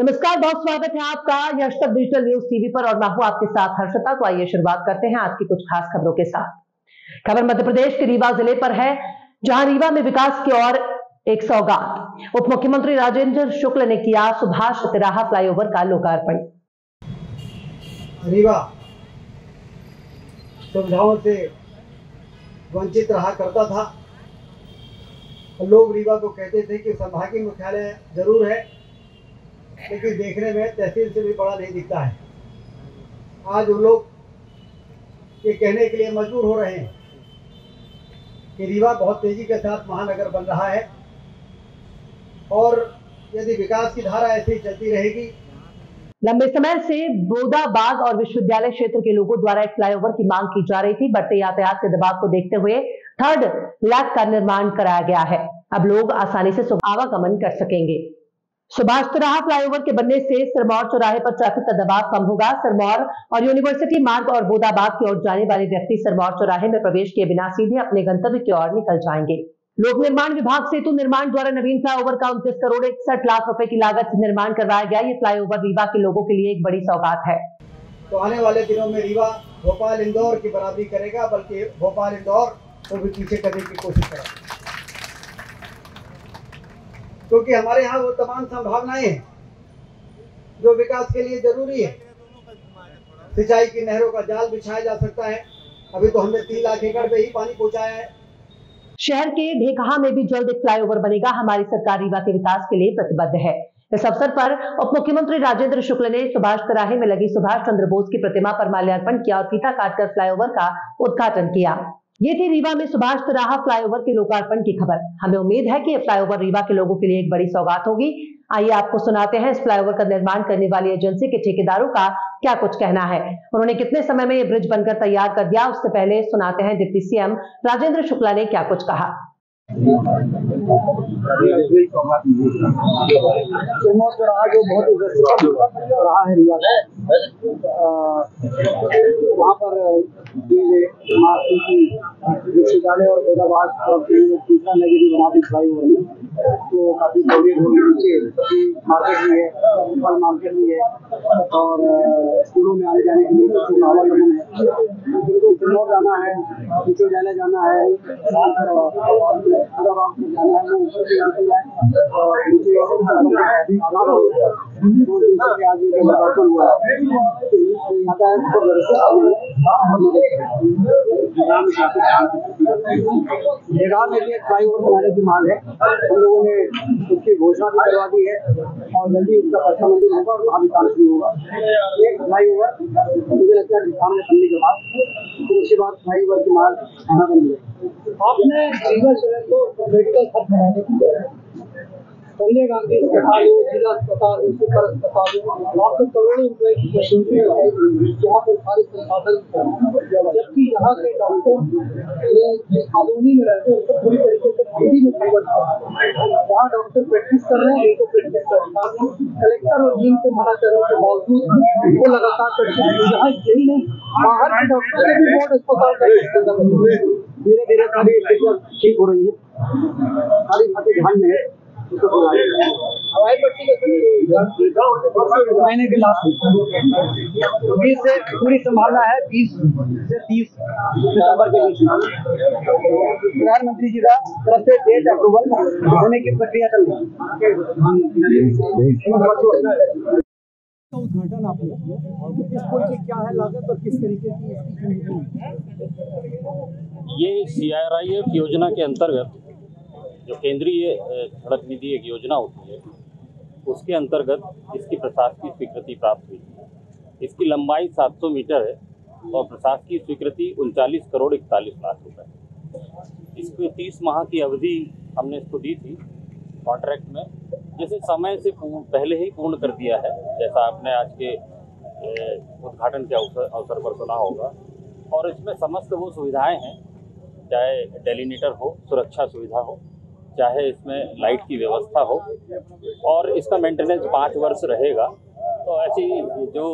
नमस्कार, बहुत स्वागत है आपका यश तक डिजिटल न्यूज टीवी पर और मैं हूं आपके साथ हर्षिता। तो आइए शुरुआत करते हैं आज की कुछ खास खबरों के साथ। खबर मध्य प्रदेश के रीवा जिले पर है, जहां रीवा में विकास की ओर एक सौगात। उप मुख्यमंत्री राजेंद्र शुक्ल ने किया सुभाष तिराहा फ्लाईओवर का लोकार्पण। रीवा सुविधाओं से वंचित रहा करता था। लोग रीवा को कहते थे कि संभागीय मुख्यालय जरूर है, लेकिन देखने में तहसील से भी बड़ा नहीं दिखता है। आज उन लोग ये कहने के लिए मजबूर हो रहे हैं कि रीवा बहुत तेजी के साथ महानगर बन रहा है और यदि विकास की धारा ऐसे ही चलती रहेगी। लंबे समय से बोदा बाग और विश्वविद्यालय क्षेत्र के लोगों द्वारा एक फ्लाईओवर की मांग की जा रही थी। बढ़ते यातायात के दबाव को देखते हुए थर्ड लैग का निर्माण कराया गया है। अब लोग आसानी से आवागमन कर सकेंगे। सुभाष तिराहा फ्लाईओवर के बनने से सिरमौर चौराहे पर ट्रैफिक का दबाव कम होगा। सिरमौर और यूनिवर्सिटी मार्ग और बोदाबाग की ओर जाने वाले व्यक्ति सिरमौर चौराहे में प्रवेश किए बिना सीधे अपने गंतव्य की ओर निकल जाएंगे। लोक निर्माण विभाग सेतु निर्माण द्वारा नवीन फ्लाईओवर का 29 करोड़ 61 लाख रुपए की लागत से निर्माण करवाया गया। ये फ्लाईओवर रीवा के लोगों के लिए एक बड़ी सौगात है। तो आने वाले दिनों में रीवा भोपाल इंदौर की बराबरी करेगा, बल्कि भोपाल इंदौर को भी पीछे करने की कोशिश करेगा, क्योंकि हमारे यहाँ वो तमाम संभावनाएं हैं जो विकास के लिए जरूरी है। सिंचाई की नहरों का जाल बिछाया जा सकता है। अभी तो हमने 3 लाख एकड़ पे ही पानी पहुंचाया है। शहर के ढेकहा में भी जल्द एक फ्लाईओवर बनेगा। हमारी सरकार रीवा के विकास के लिए प्रतिबद्ध है। इस अवसर पर उप मुख्यमंत्री राजेंद्र शुक्ल ने सुभाष तिराहे में लगी सुभाष चंद्र बोस की प्रतिमा पर माल्यार्पण किया और फीता काटकर फ्लाईओवर का उद्घाटन किया। ये थी रीवा में सुभाष तिराहा फ्लाईओवर के लोकार्पण की खबर। हमें उम्मीद है कि यह फ्लाईओवर रीवा के लोगों के लिए एक बड़ी सौगात होगी। आइए आपको सुनाते हैं इस फ्लाईओवर का निर्माण करने वाली एजेंसी के ठेकेदारों का क्या कुछ कहना है। उन्होंने कितने समय में ये ब्रिज बनकर तैयार कर दिया। उससे पहले सुनाते हैं डिप्टी सीएम राजेंद्र शुक्ला ने क्या कुछ कहा। जो बहुत रहा है रीवा वहाँ पर विश्वविद्यालय और बोदाबाग तीसरा नगरी बना दी फ्लाईओवर में, तो काफी सहूलियत होगी। नीचे मार्केट भी है, फल मार्केट भी है और स्कूलों में आने जाने के लिए बच्चों का आवागमन है। जिनको सिरमौर जाना है, विश्वविद्यालय जाना है, बोदाबाग में जाना है, वो ऊपर से निकल जाए और आज लोकार्पण हुआ बेगार में भी एक फ्लाईओवर बनाने की मांग है। हम लोगों ने उसकी घोषणा भी करवा दी है और जल्दी उसका पर्चा मंजूर होगा और वहाँ भी काम शुरू होगा। एक फ्लाईओवर मुझे लगता है सामने बनने के बाद फिर उसके बाद फ्लाईओवर की मांग आना बन गई। आपने रीवा शहर को मेडिकल हब बनाने की संजय गांधी अस्पताल हो, जिला अस्पताल हो, सुपर अस्पताल हो, आपको करोड़ों रुपए की मशीनरी है यहाँ पर सारे संसाधन, जबकि यहाँ के डॉक्टर कॉलोनी में रहते हैं उनको पूरी तरीके से हिंदी में कन्वर्ट करते हैं। जहाँ डॉक्टर प्रैक्टिस कर रहे हैं उनको प्रैक्टिस कर रहे हैं। कलेक्टर और जिन से मना करने के बावजूद वो लगातार प्रैक्टिस, यहाँ यही नहीं बाहर के डॉक्टर के भी बोर्ड अस्पताल का धीरे धीरे सारी स्थितियाँ ठीक हो रही है। सारी बातें ध्यान में है। हवाई पट्टी महीने के लास्ट 20 से पूरी संभावना है, 20 से 30 सितंबर के बीच प्रधानमंत्री जी का तरफ से डेट अप्रूवल होने की प्रक्रिया चल रही है। उद्घाटन आपने इस पुल की क्या है लागत और किस तरीके की ये CRIF योजना के अंतर्गत जो केंद्रीय सड़क निधि एक योजना होती है, उसके अंतर्गत इसकी प्रशासकीय स्वीकृति प्राप्त हुई है। इसकी लंबाई 700 मीटर है और प्रशासकीय स्वीकृति 39 करोड़ 41 लाख रुपए। इसको 30 माह की अवधि हमने इसको दी थी कॉन्ट्रैक्ट में, जैसे समय से पहले ही पूर्ण कर दिया है, जैसा आपने आज के उद्घाटन के अवसर पर सुना होगा। और इसमें समस्त वो सुविधाएं हैं, चाहे डेलिनेटर हो, सुरक्षा सुविधा हो, चाहे इसमें लाइट की व्यवस्था हो, और इसका मेंटेनेंस 5 वर्ष रहेगा। तो ऐसी जो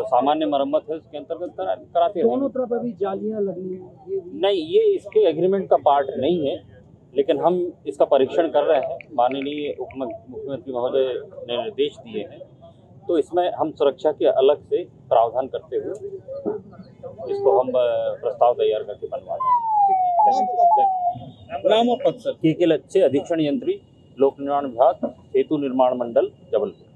सामान्य मरम्मत है उसके अंतर्गत कराते हैं। दोनों तरफ अभी जालियां लगनी है? नहीं, ये इसके एग्रीमेंट का पार्ट नहीं है, लेकिन हम इसका परीक्षण कर रहे हैं। माननीय उप मुख्यमंत्री महोदय ने निर्देश दिए हैं तो इसमें हम सुरक्षा के अलग से प्रावधान करते हुए इसको हम प्रस्ताव तैयार करके बनवा देंगे। नाम और पद सर? के लच्छे, अधीक्षण यंत्री, लोक निर्माण विभाग, सेतु निर्माण मंडल, जबलपुर।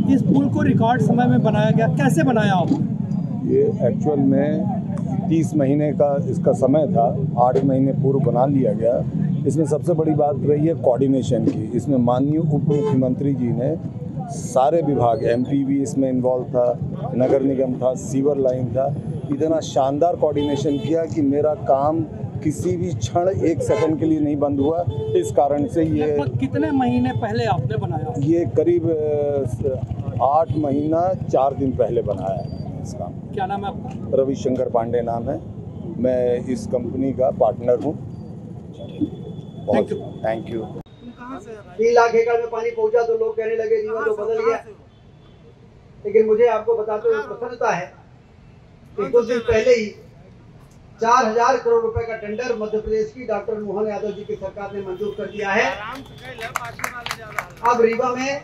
इस पुल को रिकॉर्ड समय में बनाया गया, कैसे बनाया आप? ये एक्चुअल में 30 महीने का इसका समय था, 8 महीने पूर्व बना लिया गया। इसमें सबसे बड़ी बात रही है कोऑर्डिनेशन की। इसमें माननीय उप मुख्यमंत्री जी ने सारे विभाग, एमपी भी इसमें इन्वॉल्व था, नगर निगम था, सीवर लाइन था, इतना शानदार कोऑर्डिनेशन किया कि मेरा काम किसी भी क्षण 1 सेकंड के लिए नहीं बंद हुआ। इस कारण से ये कितने महीने पहले आपने बनाया? ये करीब 8 महीना 4 दिन पहले बनाया है इसका। क्या नाम है आपका? रविशंकर पांडे नाम है, मैं इस कंपनी का पार्टनर हूँ। बहुत थैंक यू। 3 लाख एकड़ में पानी पहुंचा तो लोग कहने लगे रीवा तो बदल गया, लेकिन मुझे आपको बताते हुए प्रसन्नता है कि कुछ दिन पहले ही 4000 करोड़ रुपए का टेंडर मध्य प्रदेश की डॉक्टर मोहन यादव जी की सरकार ने मंजूर कर दिया है। अब रीवा में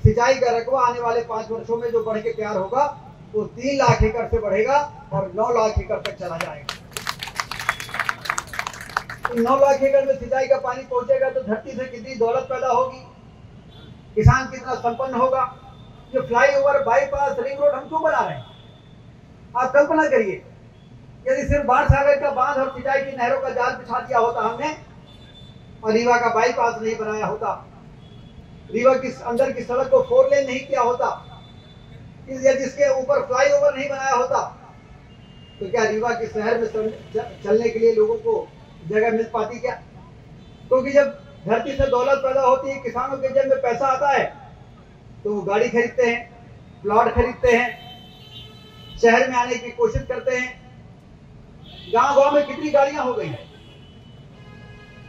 सिंचाई का रकबा आने वाले 5 वर्षों में जो बढ़ के तैयार होगा वो 3 लाख एकड़ से बढ़ेगा और 9 लाख एकड़ तक चला जाएगा। 9 लाख एकड़ में सिंचाई का पानी पहुंचेगा तो धरती से कितनी दौलत पैदा होगी, किसान कितना संपन्न होगा। जो फ्लाईओवर, बाईपास, रिंग रोड हम क्यों बना रहे हैं? आप कल्पना करिए, यदि सिर्फ बाढ़ सागर का बांध और सिंचाई की नहरों का जाल बिछा दिया होता हमने और रीवा का बाईपास नहीं बनाया होता, रीवा की अंदर की सड़क को 4 लेन नहीं किया होता, यदि इसके ऊपर फ्लाईओवर नहीं बनाया होता, तो क्या रीवा के शहर में चलने के लिए लोगों को जगह मिल पाती क्या? क्योंकि जब धरती से दौलत पैदा होती है, किसानों के जेब में पैसा आता है तो वो गाड़ी खरीदते हैं, प्लॉट खरीदते हैं, शहर में आने की कोशिश करते हैं। गांव-गांव में कितनी गाड़ियां हो गई हैं।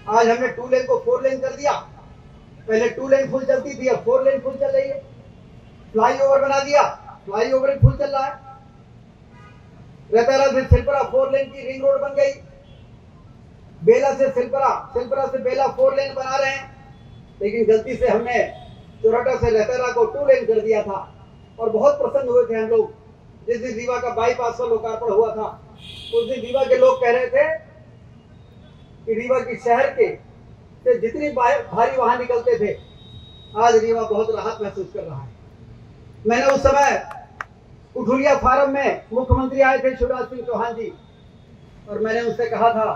आज हमने 2 लेन को 4 लेन कर दिया। पहले 2 लेन फुल चलती थी, अब 4 लेन फुल चल रही है। फ्लाईओवर बना दिया, फ्लाईओवर फुल चल रहा है। रतारा से सिलपरा 4 लेन की रिंग रोड बन गई। बेला से सिलपरा, सिलपरा से बेला 4 लेन बना रहे हैं, लेकिन गलती से हमने चोरटा से रतारा को 2 लेन कर दिया था और बहुत प्रसन्न हुए थे हम लोग जिस दिन रीवा का बाईपास का लोकार्पण हुआ था। उस दिन रीवा के लोग कह रहे थे कि रीवा की शहर के से जितनी भारी वाहन निकलते थे, आज रीवा बहुत राहत महसूस कर रहा है। मैंने उस समय उठुलिया फार्म में मुख्यमंत्री आए थे शिवराज सिंह चौहान जी, और मैंने उनसे कहा था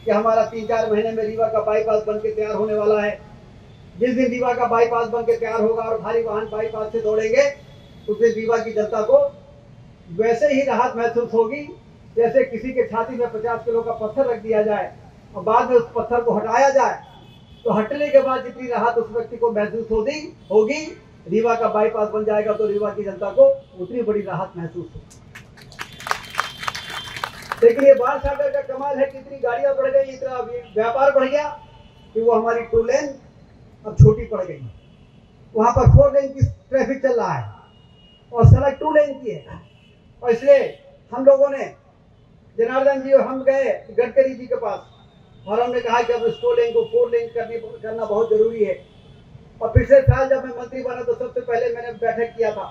कि हमारा 3-4 महीने में रीवा का बाईपास बन के तैयार होने वाला है। जिस दिन रीवा का बाईपास बन के तैयार होगा और भारी वाहन बाईपास से दौड़ेंगे, उस दिन रीवा की जनता को वैसे ही राहत महसूस होगी जैसे किसी के छाती में 50 किलो का पत्थर रख दिया जाए और बाद में उस पत्थर को हटाया जाए, तो हटने के बाद जितनी राहत उस व्यक्ति को महसूस होगी, रीवा का बाईपास बन जाएगा तो रीवा की जनता को उतनी बड़ी राहत महसूस होगी। लेकिन ये बाढ़ सागर का कमाल है कि इतनी गाड़ियां बढ़ गई, इतना व्यापार बढ़ गया कि वो हमारी 2 लेन अब छोटी पड़ गई। वहां पर 4 लेन की ट्रैफिक चल रहा है और सड़क 2 लेन की है। और इसलिए हम लोगों ने, जनार्दन जी और हम गए गडकरी जी के पास और हमने कहा कि अब इस 2 लेन को 4 लेन करना बहुत जरूरी है। और पिछले साल जब मैं मंत्री बना तो सबसे पहले मैंने बैठक किया था।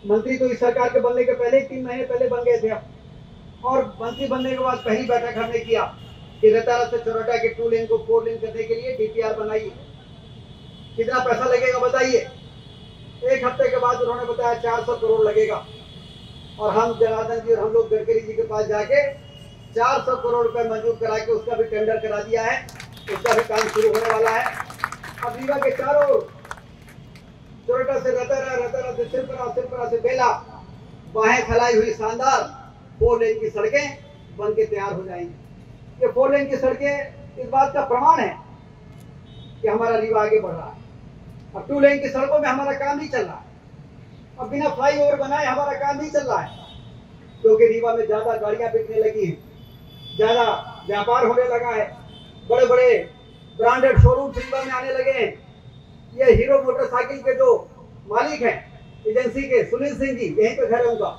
मंत्री तो इस सरकार के बनने के पहले 3 महीने पहले बन गए थे, और मंत्री बनने के बाद पहली बैठक हमने किया कि रतारा से चोरटा के 2 लेन को 4 लेन करने के लिए डीपीआर बनाइए। कितना पैसा लगेगा बताइए? 1 हफ्ते के बाद उन्होंने बताया 400 करोड़ लगेगा, और हम जनार्दन जी और हम लोग गडकरी जी के पास जाके 400 करोड़ रुपए मंजूर करा के उसका भी टेंडर करा दिया है, उसका भी काम शुरू होने वाला है। अब रीवा के चारों, चोरटा से रतारा, रतारा से सिलपरा, सिलपरा से बेला, बाहें फैलाई हुई शानदार 4 लेन की सड़कें बन के तैयार हो जाएंगी। ये 4 लेन की सड़कें इस बात का प्रमाण है कि हमारा रीवा आगे बढ़ रहा है। अब 2 लेन की सड़कों में हमारा काम नहीं चल रहा है, अब बिना फ्लाईओवर बनाए हमारा काम नहीं चल रहा है, क्योंकि रीवा में ज्यादा गाड़ियां बिकने लगी हैं, ज्यादा व्यापार होने लगा है, बड़े बड़े ब्रांडेड शोरूम रीवा में आने लगे हैं। ये हीरो मोटरसाइकिल के जो मालिक हैं एजेंसी के, सुनील सिंह जी, यहीं पे घर है उनका,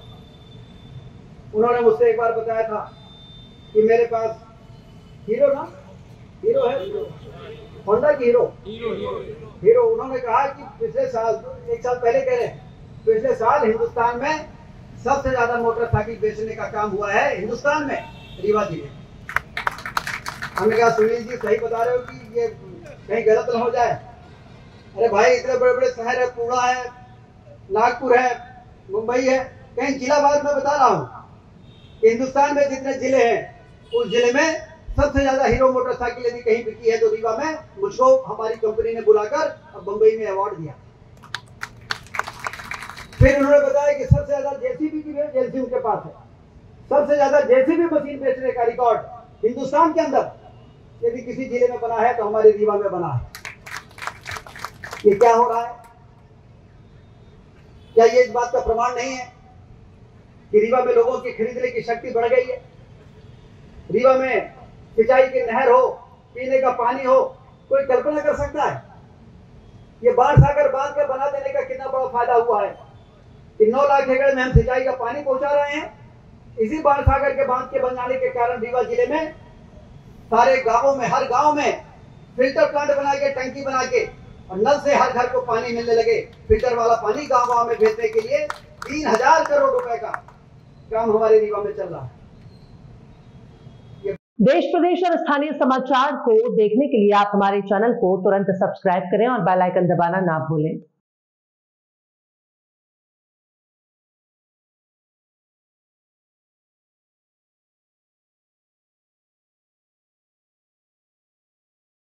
उन्होंने मुझसे एक बार बताया था कि मेरे पास हीरो ना हीरो है, होंडा की हीरो। उन्होंने कहा कि पिछले साल, 1 साल पहले कह रहे हैं, पिछले साल हिंदुस्तान में सबसे ज्यादा मोटरसाइकिल बेचने का काम हुआ है हिंदुस्तान में, रीवा जिले। हमने कहा सुनील जी सही बता रहे हो कि ये कहीं गलत न हो जाए। अरे भाई इतने बड़े बड़े शहर है, पुणे है, नागपुर है, मुंबई है, कहीं जिलावार में बता रहा हूँ, हिंदुस्तान में जितने जिले हैं उस जिले में सबसे ज्यादा हीरो मोटरसाइकिल यदि कहीं बिकी है तो रीवा में। मुझको हमारी कंपनी ने बुलाकर और बंबई में अवार्ड दिया। फिर उन्होंने बताया कि सबसे ज्यादा जेसीबी की एजेंसी उनके पास है, सबसे ज्यादा जेसीबी मशीन बेचने का रिकॉर्ड हिंदुस्तान के अंदर यदि किसी जिले में बना है तो हमारे रीवा में बना है। ये क्या हो रहा है? क्या ये इस बात का प्रमाण नहीं है कि रीवा में लोगों की खरीदने की शक्ति बढ़ गई है? रीवा में सिंचाई की नहर हो, पीने का पानी हो, कोई कल्पना कर सकता है? ये बाढ़ सागर बांध कर बना देने का कितना बड़ा फायदा हुआ है कि 9 लाख एकड़ में हम सिंचाई का पानी पहुंचा रहे हैं। इसी बाढ़ सागर के बांध के बन जाने के कारण रीवा जिले में सारे गांवों में, हर गांव में फिल्टर प्लांट बना के, टंकी बना के और नल से हर घर को पानी मिलने लगे। फिल्टर वाला पानी गांव-गांव में भेजने के लिए 3000 करोड़ रुपए का काम हमारे रीवा में चल रहा है। देश प्रदेश और स्थानीय समाचार को देखने के लिए आप हमारे चैनल को तुरंत सब्सक्राइब करें और बेल आइकन दबाना ना भूलें।